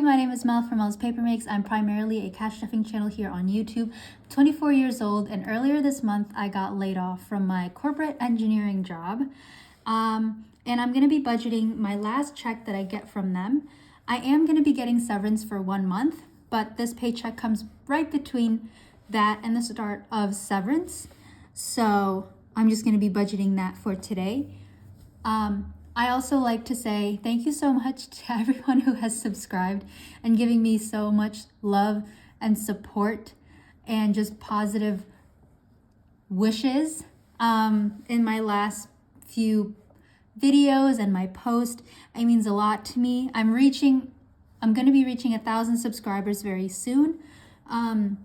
my name is Mel from Mel's Paper Makes. I'm primarily a cash stuffing channel here on YouTube. I'm 24 years old, and earlier this month I got laid off from my corporate engineering job. And I'm going to be budgeting my last check that I get from them. I am going to be getting severance for 1 month, but this paycheck comes right between that and the start of severance. So I'm just going to be budgeting that for today. I also like to say thank you so much to everyone who has subscribed and giving me so much love and support and just positive wishes in my last few videos and my post. It means a lot to me. I'm going to be reaching 1,000 subscribers very soon. And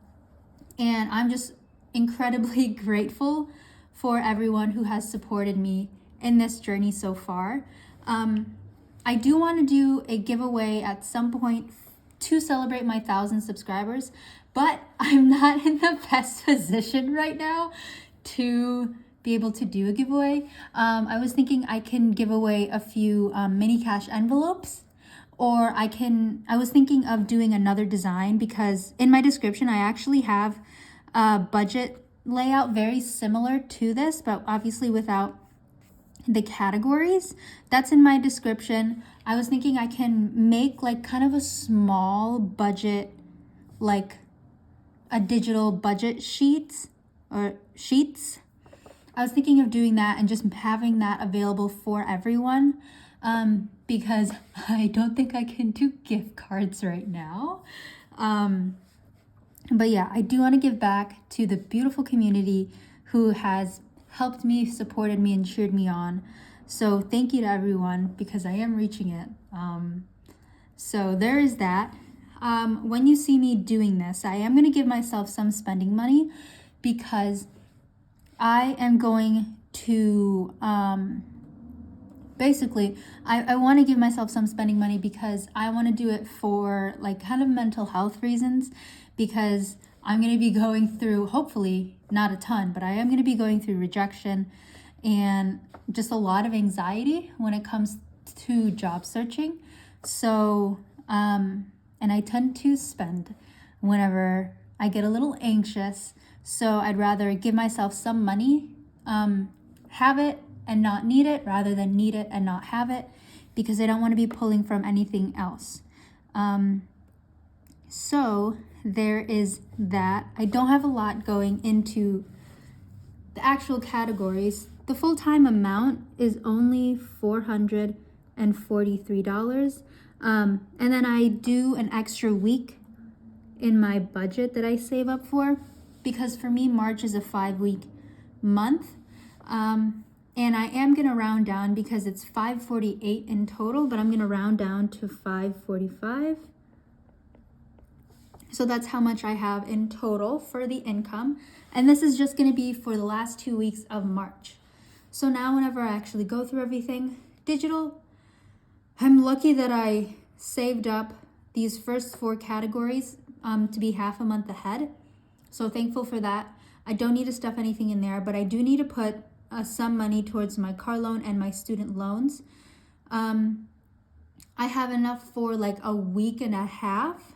I'm just incredibly grateful for everyone who has supported me in this journey so far. I do want to do a giveaway at some point to celebrate my 1,000 subscribers, but I'm not in the best position right now to be able to do a giveaway. I was thinking I can give away a few mini cash envelopes, or I was thinking of doing another design, because in my description I actually have a budget layout very similar to this, but obviously without the categories. That's in my description. I was thinking I can make like kind of a small budget, like a digital budget sheets. I was thinking of doing that and just having that available for everyone, because I don't think I can do gift cards right now. But yeah, I do want to give back to the beautiful community who has helped me, supported me, and cheered me on. So thank you to everyone, because I am reaching it. So there is that. When you see me doing this, I am going to give myself some spending money, because I am going to basically I want to give myself some spending money because I want to do it for like kind of mental health reasons, because I'm going to be going through, hopefully not a ton, but I am going to be going through rejection and just a lot of anxiety when it comes to job searching. So, and I tend to spend whenever I get a little anxious. So I'd rather give myself some money, have it and not need it, rather than need it and not have it, because I don't want to be pulling from anything else. So there is that. I don't have a lot going into the actual categories. The full-time amount is only $443. And then I do an extra week in my budget that I save up for, because for me, March is a 5-week month. And I am going to round down, because it's 548 in total, but I'm going to round down to 545. So that's how much I have in total for the income. And this is just going to be for the last 2 weeks of March. So now whenever I actually go through everything digital, I'm lucky that I saved up these first 4 categories to be half a month ahead. So thankful for that. I don't need to stuff anything in there, but I do need to put some money towards my car loan and my student loans. I have enough for like a week and a half,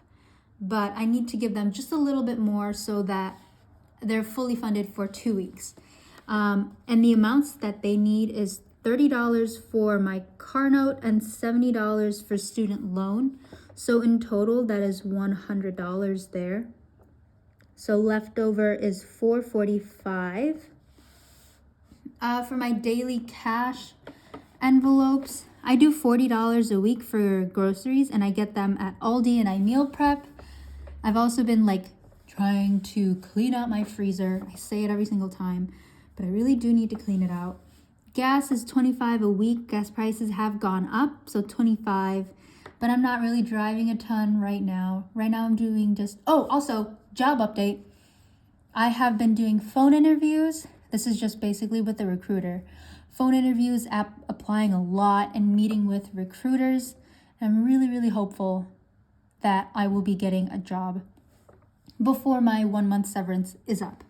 but I need to give them just a little bit more so that they're fully funded for 2 weeks. And the amounts that they need is $30 for my car note and $70 for student loan. So in total, that is $100 there. So leftover is $445. For my daily cash envelopes, I do $40 a week for groceries, and I get them at Aldi, and I meal prep. I've also been like trying to clean out my freezer. I say it every single time, but I really do need to clean it out. Gas is $25 a week. Gas prices have gone up, so $25, but I'm not really driving a ton right now. Right now I'm doing just, also job update. I have been doing phone interviews. This is just basically with the recruiter. Phone interviews, applying a lot and meeting with recruiters. I'm really, really hopeful that I will be getting a job before my 1 month severance is up.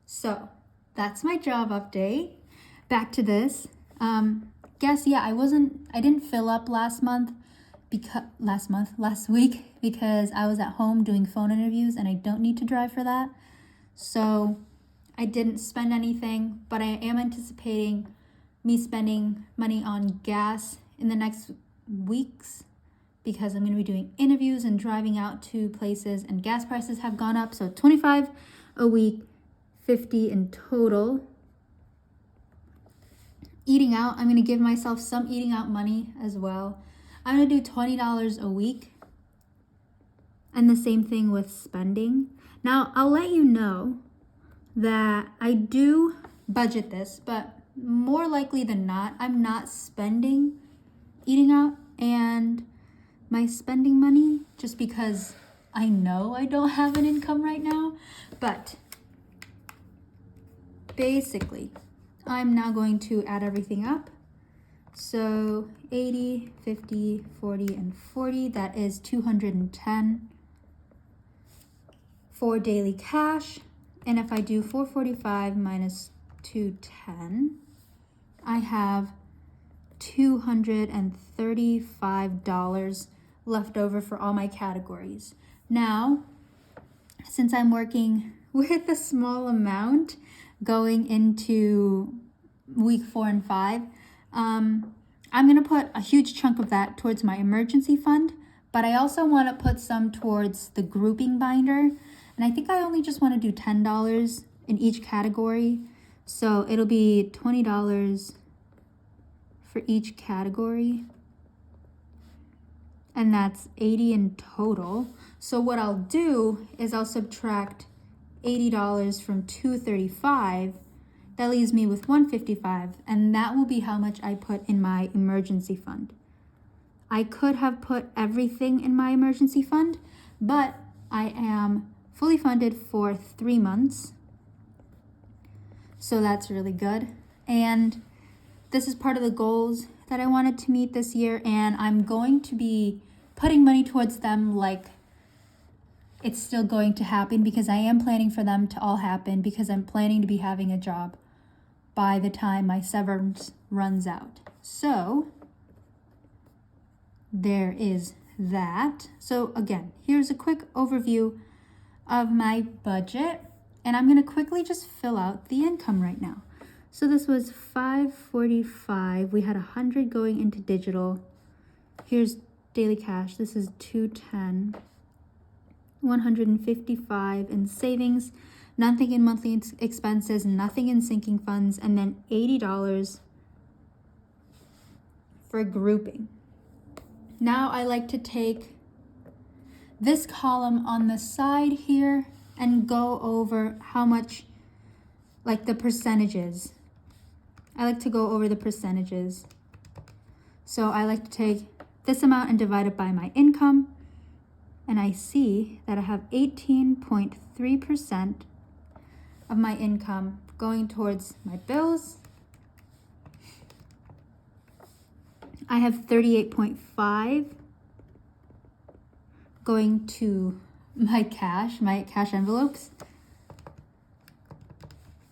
So that's my job update. Back to this. I didn't fill up last month last week, because I was at home doing phone interviews and I don't need to drive for that. So I didn't spend anything, but I am anticipating me spending money on gas in the next weeks, because I'm going to be doing interviews and driving out to places, and gas prices have gone up. So 25 a week, 50 in total. Eating out, I'm going to give myself some eating out money as well. I'm going to do $20 a week. And the same thing with spending. Now, I'll let you know that I do budget this, but more likely than not, I'm not spending eating out and my spending money, just because I know I don't have an income right now. But basically, I'm now going to add everything up. So 80, 50, 40, and 40, that is 210 for daily cash. And if I do 445 minus 210, I have $235 left over for all my categories. Now, since I'm working with a small amount going into week 4 and 5, I'm going to put a huge chunk of that towards my emergency fund, but I also want to put some towards the grouping binder. And I think I only just want to do $10 in each category. So it'll be $20 for each category. And that's 80 in total. So what I'll do is I'll subtract $80 from 235. That leaves me with 155, and that will be how much I put in my emergency fund. I could have put everything in my emergency fund, but I am fully funded for 3 months. So that's really good. And this is part of the goals that I wanted to meet this year, and I'm going to be putting money towards them like it's still going to happen, because I am planning for them to all happen, because I'm planning to be having a job by the time my severance runs out. So there is that. So again, here's a quick overview of my budget, and I'm going to quickly just fill out the income right now. So this was 545. We had 100 going into digital. Here's daily cash. This is 210. 155 in savings, nothing in monthly expenses, nothing in sinking funds, and then $80 for grouping. Now I like to take this column on the side here and go over how much, like the percentages. I like to go over the percentages. So I like to take this amount and divide it by my income. And I see that I have 18.3% of my income going towards my bills. I have 38.5 going to my cash envelopes.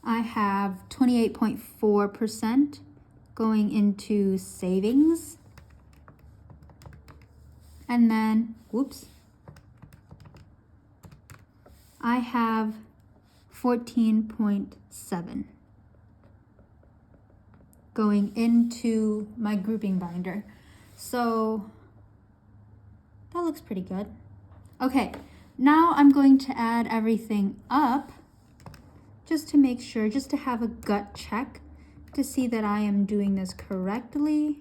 I have 28.4% going into savings. And then, I have 14.7 going into my grouping binder. So that looks pretty good. Okay, now I'm going to add everything up just to make sure, just to have a gut check to see that I am doing this correctly.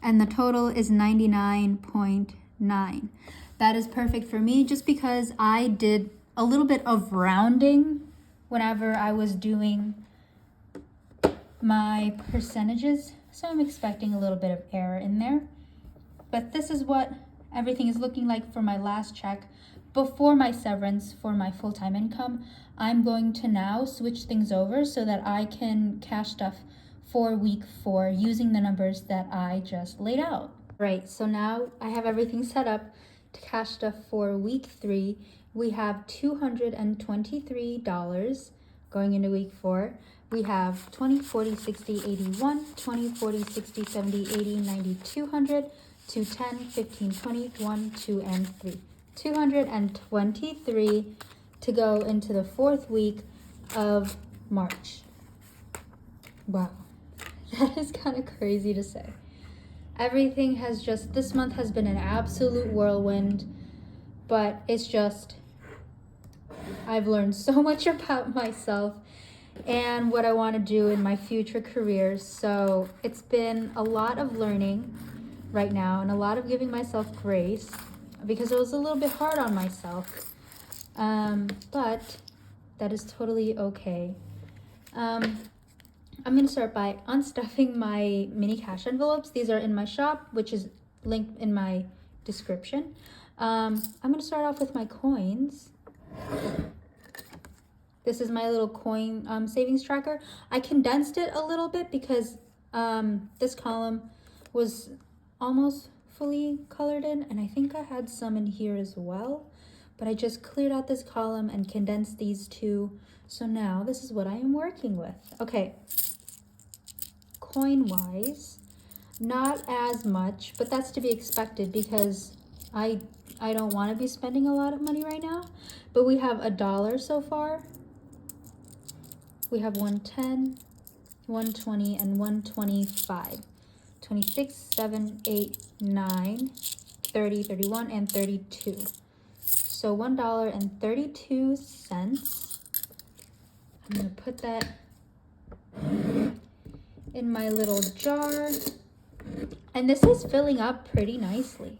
And the total is 99.9. That is perfect for me, just because I did a little bit of rounding whenever I was doing my percentages. So I'm expecting a little bit of error in there. But this is what everything is looking like for my last check before my severance for my full-time income. I'm going to now switch things over so that I can cash stuff for week 4 using the numbers that I just laid out. Right, so now I have everything set up to cash stuff for week 3. We have $223 going into week 4. We have 20, 40, 60, 81, 20, 40, 60, 70, 80, 90, 200, 2, 10, 15, 20, 1, 2, and 3. 223 to go into the 4th week of March. Wow, that is kind of crazy to say. Everything has just, this month has been an absolute whirlwind, but it's just, I've learned so much about myself and what I want to do in my future careers. So it's been a lot of learning right now and a lot of giving myself grace because it was a little bit hard on myself. But that is totally okay. I'm going to start by unstuffing my mini cash envelopes. These are in my shop, which is linked in my description. I'm going to start off with my coins. This is my little coin savings tracker. I condensed it a little bit because this column was almost fully colored in, and I think I had some in here as well. But I just cleared out this column and condensed these two. So now this is what I am working with. Okay, coin-wise, not as much, but that's to be expected because I don't want to be spending a lot of money right now. But we have $1 so far. We have 110, 120, and 125. 26, 7, 8, 9, 30, 31, and 32. So $1.32. I'm going to put that in my little jar. And this is filling up pretty nicely.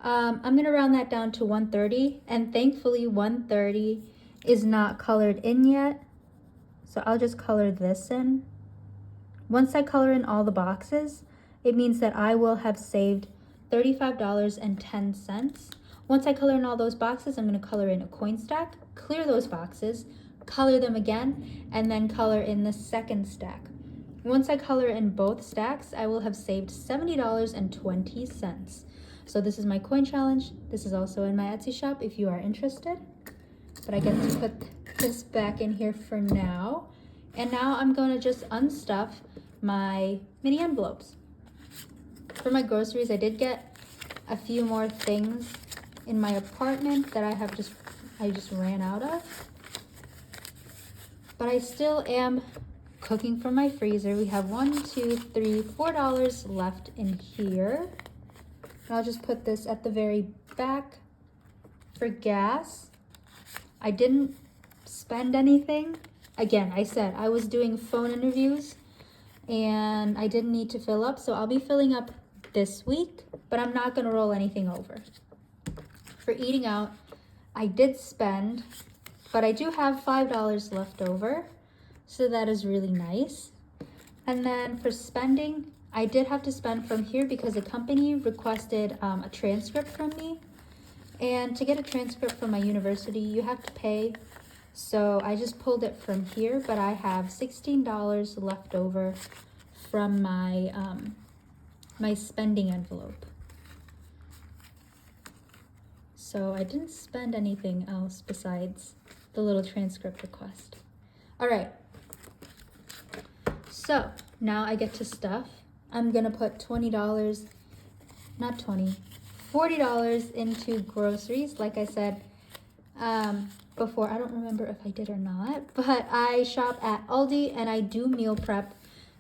I'm going to round that down to 130. And thankfully 130 is not colored in yet. So I'll just color this in. Once I color in all the boxes, it means that I will have saved $35.10. Once I color in all those boxes, I'm going to color in a coin stack, clear those boxes, color them again, and then color in the second stack. Once I color in both stacks, I will have saved $70.20. So this is my coin challenge. This is also in my Etsy shop if you are interested. But I get to put this back in here for now. And now I'm going to just unstuff my mini envelopes. For my groceries, I did get a few more things in my apartment that I just ran out of. But I still am cooking from my freezer. We have $4 left in here. And I'll just put this at the very back for gas. I didn't spend anything. Again, I said I was doing phone interviews and I didn't need to fill up, so I'll be filling up this week, but I'm not going to roll anything over. For eating out, I did spend, but I do have $5 left over, so that is really nice. And then for spending, I did have to spend from here because the company requested a transcript from me. And to get a transcript from my university, you have to pay. So I just pulled it from here, but I have $16 left over from my my spending envelope. So I didn't spend anything else besides the little transcript request. All right. So now I get to stuff. I'm gonna put $40 into groceries. Like I said before, I don't remember if I did or not, but I shop at Aldi and I do meal prep,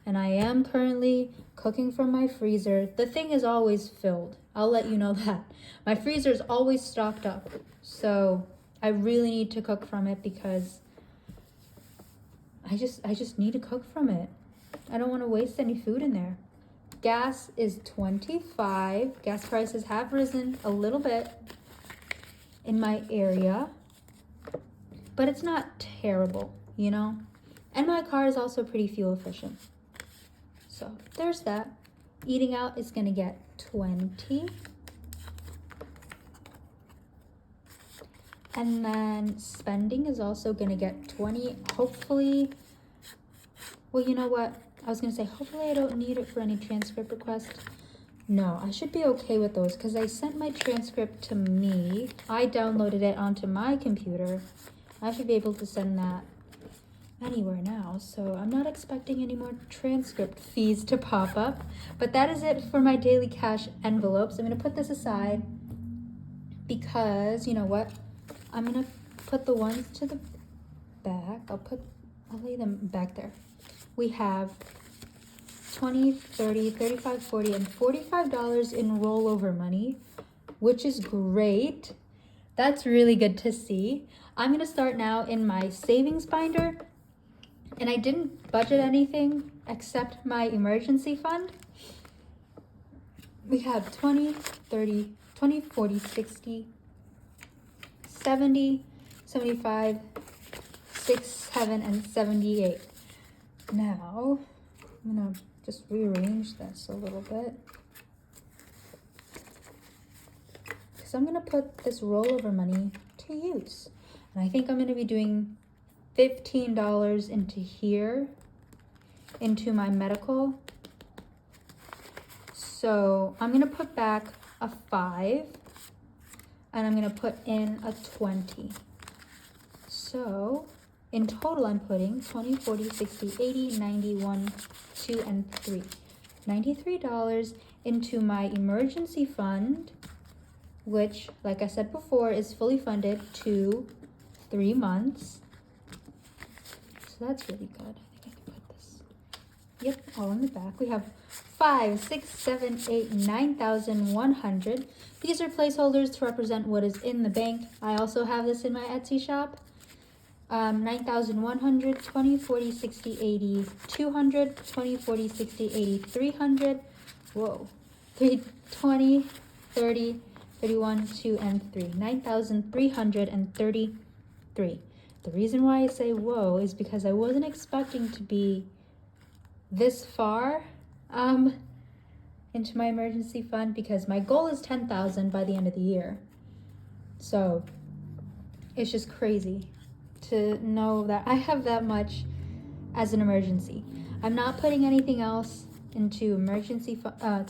and I am currently cooking from my freezer. The thing is always filled. I'll let you know that. My freezer is always stocked up, so I really need to cook from it because I just need to cook from it. I don't want to waste any food in there. Gas is $25. Gas prices have risen a little bit in my area, but it's not terrible, you know? And my car is also pretty fuel efficient. So there's that. Eating out is gonna get $20. And then spending is also gonna get $20. Hopefully, well, you know what? I was gonna say, hopefully I don't need it for any transcript request. No, I should be okay with those because I sent my transcript to me. I downloaded it onto my computer. I should be able to send that anywhere now, so I'm not expecting any more transcript fees to pop up. But that is it for my daily cash envelopes. I'm gonna put this aside because, you know what? I'm gonna put the ones to the back. I'll lay them back there. We have 20, 30, 35, 40, and $45 in rollover money, which is great. That's really good to see. I'm gonna start now in my savings binder, and I didn't budget anything except my emergency fund. We have 20, 30, 20, 40, 60, 70, 75, 6, 7, and 78. Now, I'm gonna just rearrange this a little bit. Because I'm gonna put this rollover money to use. And I think I'm gonna be doing $15 into here, into my medical. So I'm gonna put back a 5, and I'm gonna put in a 20. So in total, I'm putting 20, 40, 60, 80, 91, 2, and 3. $93 into my emergency fund, which, like I said before, is fully funded to 3 months. So that's really good. I think I can put this, yep, all in the back. We have 5, 6, 7, 8, 9,100. These are placeholders to represent what is in the bank. I also have this in my Etsy shop. 9,100, 20, 40, 60, 80, 200, 20, 40, 60, 80, 300. Whoa. 3, 20, 30, 31, 2, and 3. 9,333. The reason why I say whoa is because I wasn't expecting to be this far into my emergency fund, because my goal is 10,000 by the end of the year. So it's just crazy to know that I have that much as an emergency. I'm not putting anything else into emergency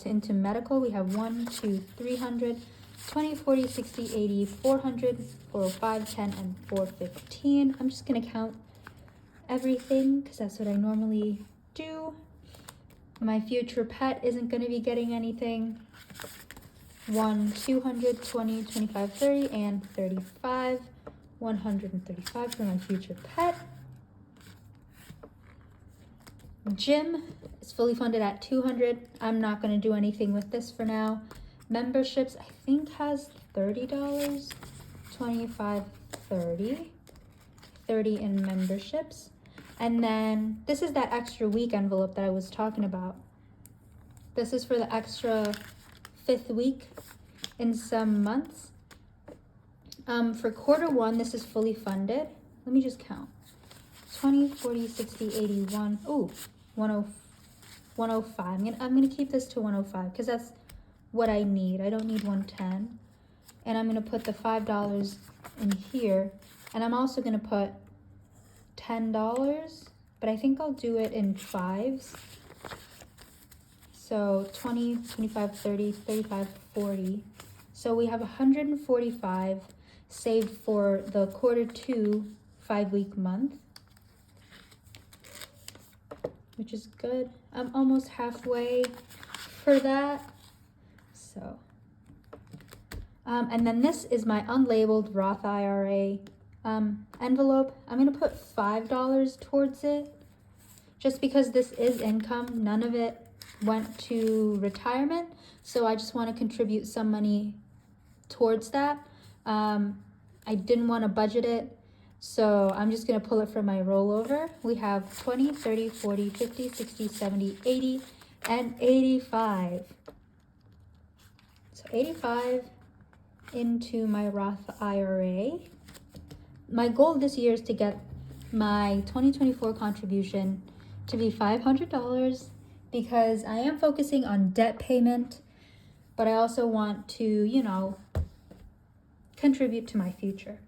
into medical. We have 1, 2, 300, 20, 40, 60, 80, 400, 405, 10, and 415. I'm just gonna count everything because that's what I normally do. My future pet isn't gonna be getting anything. 1, 200, 20, 25, 30, and 35. 135 for my future pet. Gym is fully funded at 200. I'm not going to do anything with this for now. Memberships, I think, has $30. 25, 30. 30 in memberships. And then this is that extra week envelope that I was talking about. This is for the extra 5th week in some months. For quarter 1, this is fully funded. Let me just count. 20, 40, 60, 81. Ooh, 105. I'm gonna keep this to 105 because that's what I need. I don't need 110. And I'm gonna put the $5 in here. And I'm also gonna put $10, but I think I'll do it in 5s. So 20, 25, 30, 35, 40. So we have 145 saved for the quarter 2 5-week month, which is good. I'm almost halfway for that. So, and then this is my unlabeled Roth IRA envelope. I'm gonna put $5 towards it, just because this is income. None of it went to retirement, so I just want to contribute some money towards that. I didn't want to budget it, so I'm just going to pull it from my rollover. We have 20, 30, 40, 50, 60, 70, 80, and 85. So 85 into my Roth IRA. My goal this year is to get my 2024 contribution to be $500, because I am focusing on debt payment, but I also want to, you know, contribute to my future.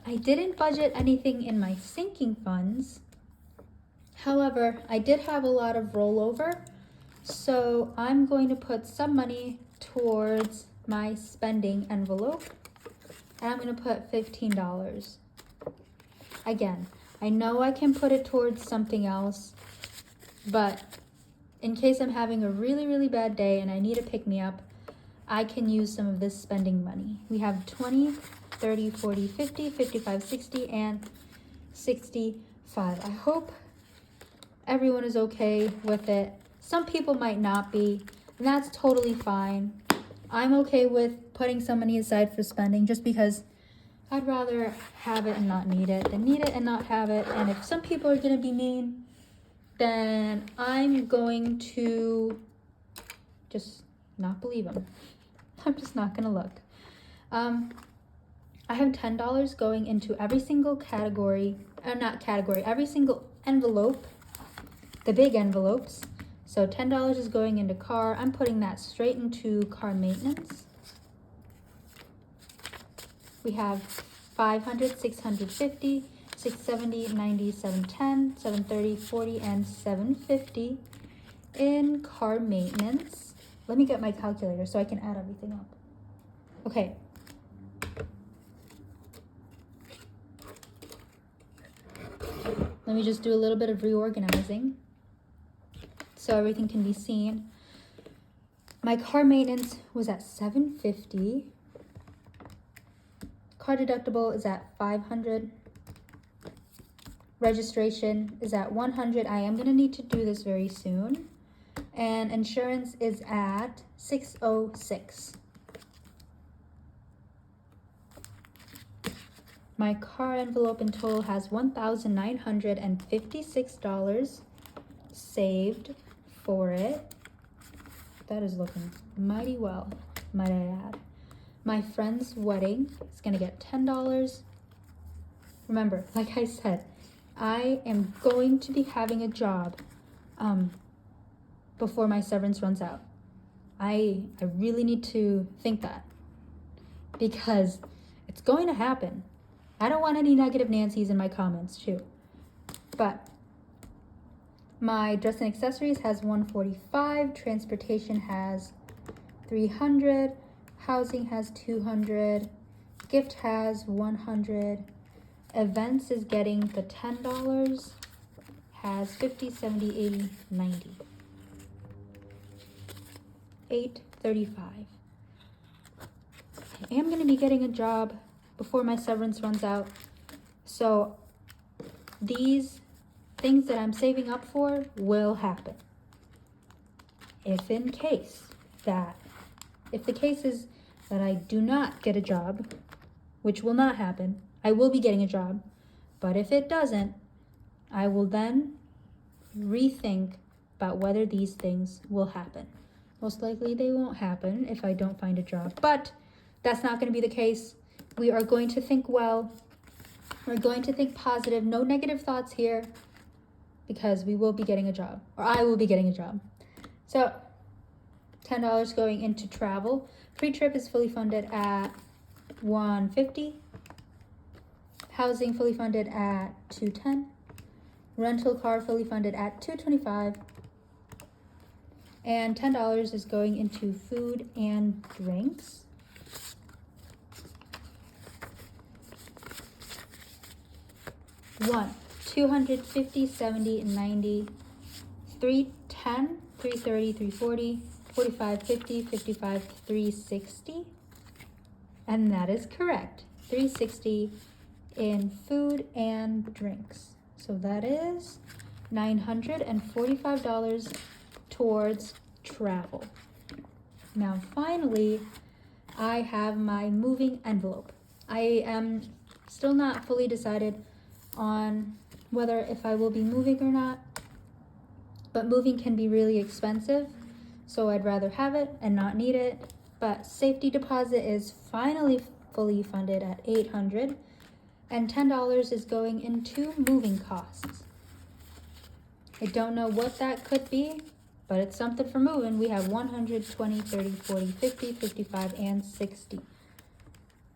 I didn't budget anything in my sinking funds. However, I did have a lot of rollover, so I'm going to put some money towards my spending envelope, and I'm going to put $15. Again, I know I can put it towards something else, but in case I'm having a really, really bad day and I need a pick-me-up, I can use some of this spending money. We have 20, 30, 40, 50, 55, 60, and 65. I hope everyone is okay with it. Some people might not be, and that's totally fine. I'm okay with putting some money aside for spending just because I'd rather have it and not need it than need it and not have it. And if some people are going to be mean, then I'm going to just not believe them. I'm just not going to look. I have $10 going into every single category, every single envelope, the big envelopes. So $10 is going into car. I'm putting that straight into car maintenance. We have 500, 650, 670, 90, 710, 730, 40, and 750 in car maintenance. Let me get my calculator so I can add everything up. Okay. Let me just do a little bit of reorganizing so everything can be seen. My car maintenance was at $750. Car deductible is at $500. Registration is at $100. I am going to need to do this very soon. And insurance is at $606. My car envelope in total has $1,956 saved for it. That is looking mighty well, might I add. My friend's wedding is going to get $10. Remember, like I said, I am going to be having a job before my severance runs out. I really need to think that because it's going to happen. I don't want any negative Nancy's in my comments too. But my dress and accessories has $145, transportation has $300, housing has $200, gift has $100, events is getting the $10, has $50, $70, $80, $90, $835. I am going to be getting a job before my severance runs out, so these things that I'm saving up for will happen. If the case is that I do not get a job, which will not happen, I will be getting a job. But if it doesn't, I will then rethink about whether these things will happen. Most likely they won't happen if I don't find a job, but that's not going to be the case. We are going to think well. We're going to think positive. No negative thoughts here because we will be getting a job, or I will be getting a job. So $10 going into travel. Pre-trip is fully funded at $150. Housing fully funded at $210. Rental car fully funded at $225. And $10 is going into food and drinks. $1, $250, $70, $90, $310, $330, $340, $45, $50, $55, $360. And that is correct. $360 in food and drinks. So that is $945 towards travel. Now finally, I have my moving envelope. I am still not fully decided on whether if I will be moving or not, but moving can be really expensive, so I'd rather have it and not need it. But safety deposit is finally fully funded at $800, and $10 is going into moving costs. I don't know what that could be, but it's something for moving. We have 100, 20, 30, 40, 50, 55, and 60.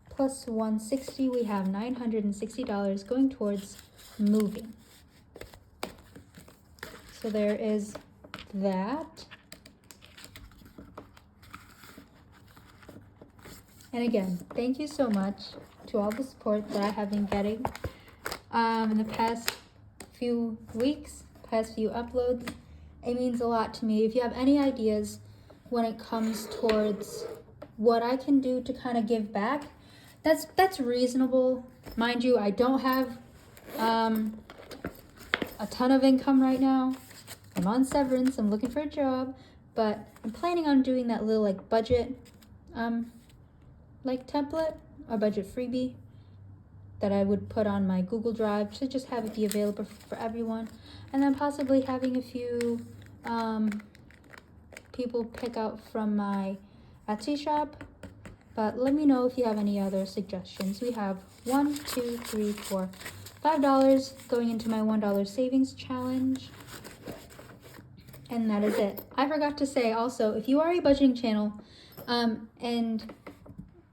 Plus 160, we have $960 going towards moving. So there is that. And again, thank you so much to all the support that I have been getting. in the past few weeks, past few uploads. It means a lot to me. If you have any ideas when it comes towards what I can do to kind of give back, that's reasonable. Mind you, I don't have a ton of income right now. I'm on severance, I'm looking for a job, but I'm planning on doing that little like budget like template or budget freebie that I would put on my Google Drive to just have it be available for everyone, and then possibly having a few people pick out from my Etsy shop. But let me know if you have any other suggestions. We have $1, $2, $3, $4, $5 going into my $1 savings challenge. And that is it. I forgot to say also, if you are a budgeting channel and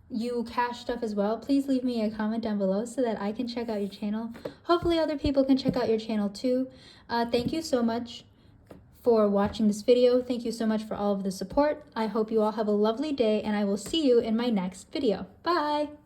you cash stuff as well, please leave me a comment down below so that I can check out your channel. Hopefully other people can check out your channel too. Thank you so much for watching this video. Thank you so much for all of the support. I hope you all have a lovely day, and I will see you in my next video. Bye!